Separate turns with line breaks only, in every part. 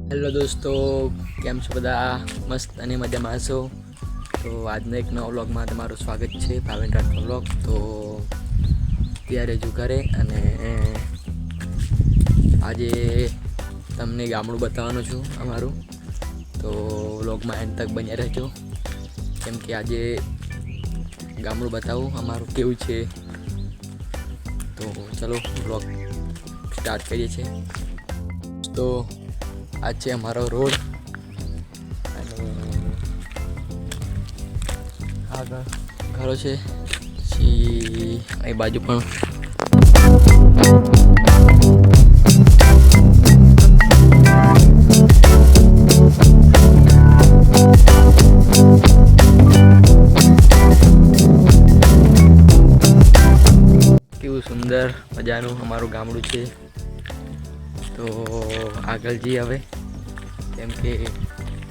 Hello દોસ્તો, કેમ છો બધા? મસ્ત અને મજામાં છો? તો આજના એક નવા વ્લોગમાં તમારું સ્વાગત છે, ભાવેન રાઠોડ વ્લોગ. તો ત્યારે જો ઘરે અને આજે તમને ગામડું બતાવવાનું છું અમારું. તો વ્લોગમાં એન્ડ તક બન્યા રહેજો, કેમ કે આજે ગામડું બતાવું અમારું કેવું છે. તો ચલો વ્લોગ સ્ટાર્ટ કરીએ છીએ. તો આ છે અમારો રોડ અને આગળ ઘરો છે. પછી અહીં બાજુ પણ કેવું સુંદર મજાનું અમારું ગામડું છે. તો આગળ જઈએ હવે, કેમ કે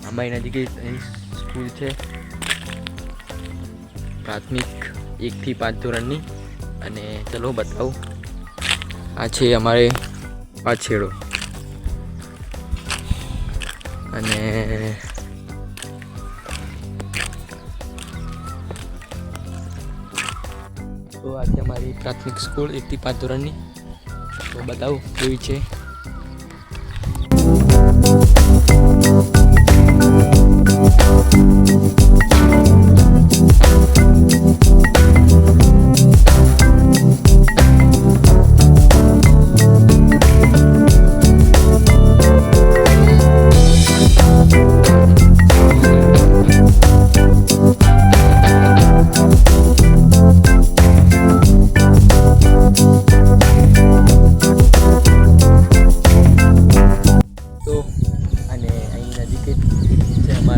અમારી નજીક અહીં સ્કૂલ છે, પ્રાથમિક 1 થી 5 ધોરણની. અને ચલો બતાવું, આ છે અમારે પાછેડો. અને તો આ છે અમારી પ્રાથમિક સ્કૂલ 1 થી 5 ધોરણની. તો બતાવું કેવી છે.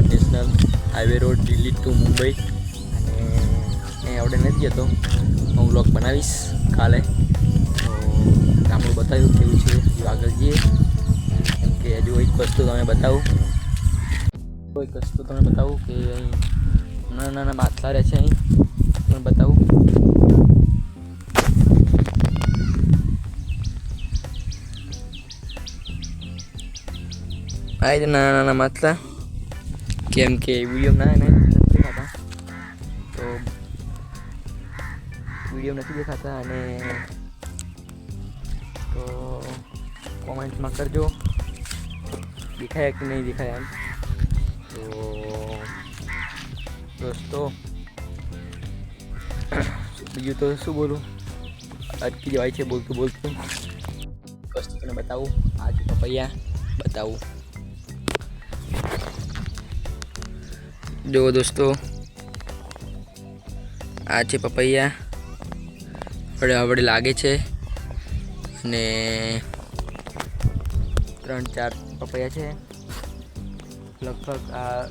National highway road Delhi to Mumbai. અને અહીં આવડે નથી જતો, હું વ્લોગ બનાવીશ કાલે. તો ગામડું બતાવ્યું કેવું છે. હજુ આગળ જઈએ, કેમ કે હજુ એક વસ્તુ તમે બતાવું કે અહીં નાના નાના માછલા રહે છે. અહીં પણ બતાવું. આ નાના નાના માછલા, કેમ કે વિડીયો નથી દેખાતા, તો વિડીયો નથી દેખાતા. અને તો કોમેન્ટમાં કરજો દેખાયા કે નહીં દેખાયા. તો દોસ્તો બીજું તો શું બોલું, અટકી જવાય છે બોલતું. વસ્તુ તને બતાવું, આજે પપૈયા બતાવું. જો દોસ્તો, આ છે પપૈયા, હવે લાગે છે. અને 3-4 પપૈયા છે. લગભગ આ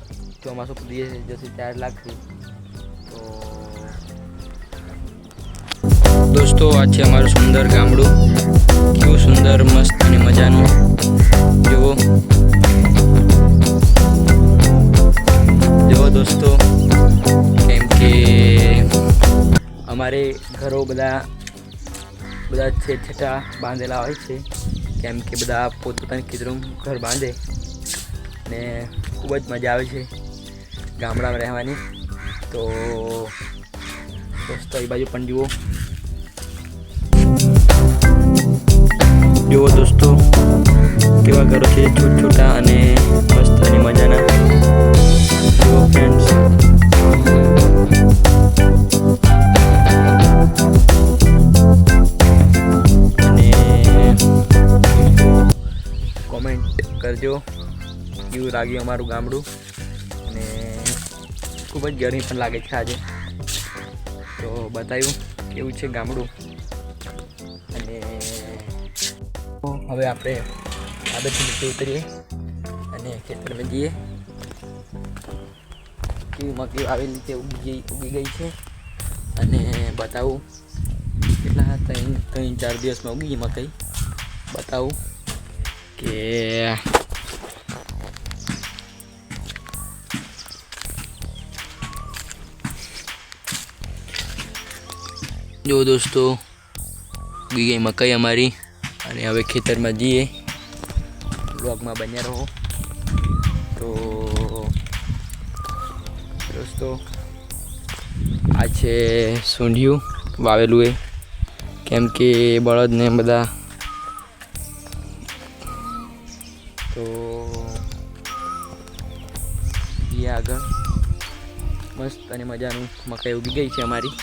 ચોમાસું પડી જશે ત્યારે લાગશે. તો દોસ્તો, આ છે અમારું સુંદર ગામડું. કેવું સુંદર, મસ્ત અને મજાનું. જુઓ દોસ્તો, કેમ કે અમારે ઘરો બધા છેટા બાંધેલા હોય છે, કેમ કે બધા પોતપોતાની ખેતરોમાં ઘર બાંધે. ને ખૂબ જ મજા આવે છે ગામડામાં રહેવાની. તો દોસ્તો એ બાજુ પણ જુઓ દોસ્તો, કેવા ઘરો છે, છોટા અને મસ્ત અને મજાના. જુઓ ફ્રેન્ડ્સ, અને કોમેન્ટ કરજો કેવું લાગ્યું અમારું ગામડું. અને ખૂબ જ ગરમી પણ લાગે છે આજે. તો બતાવ્યું કેવું છે ગામડું. અને હવે આપણે આગળથી નીચે ઉતરીએ અને ખેતરમાં જઈએ. કેવી મકઈ આવેલી તે ઉગી ગઈ છે. અને બતાવું કેટલા 3-4 દિવસમાં ઉગી ગઈ મકઈ. બતાવું કે જો દોસ્તો, ઉગી ગઈ મકાઈ અમારી. અને હવે ખેતરમાં જઈએ. બ્લોગમાં બન્યા રહો. તો દોસ્તો આ છે સૂંઢિયું વાવેલું એ, કેમ કે બળદને બધા. તો એ આગળ મસ્ત અને મજાનું મકાઈ ઉગી ગઈ છે અમારી.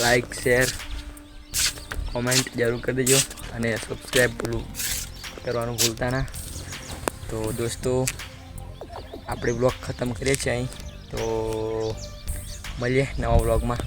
લાઈક, શેર, કોમેન્ટ જરૂર કરી દેજો અને સબસ્ક્રાઈબ કરવાનું ભૂલતા ના. તો દોસ્તો આપણે બ્લોગ ખતમ કરીએ છીએ અહીં. તો મળીએ નવા બ્લોગમાં.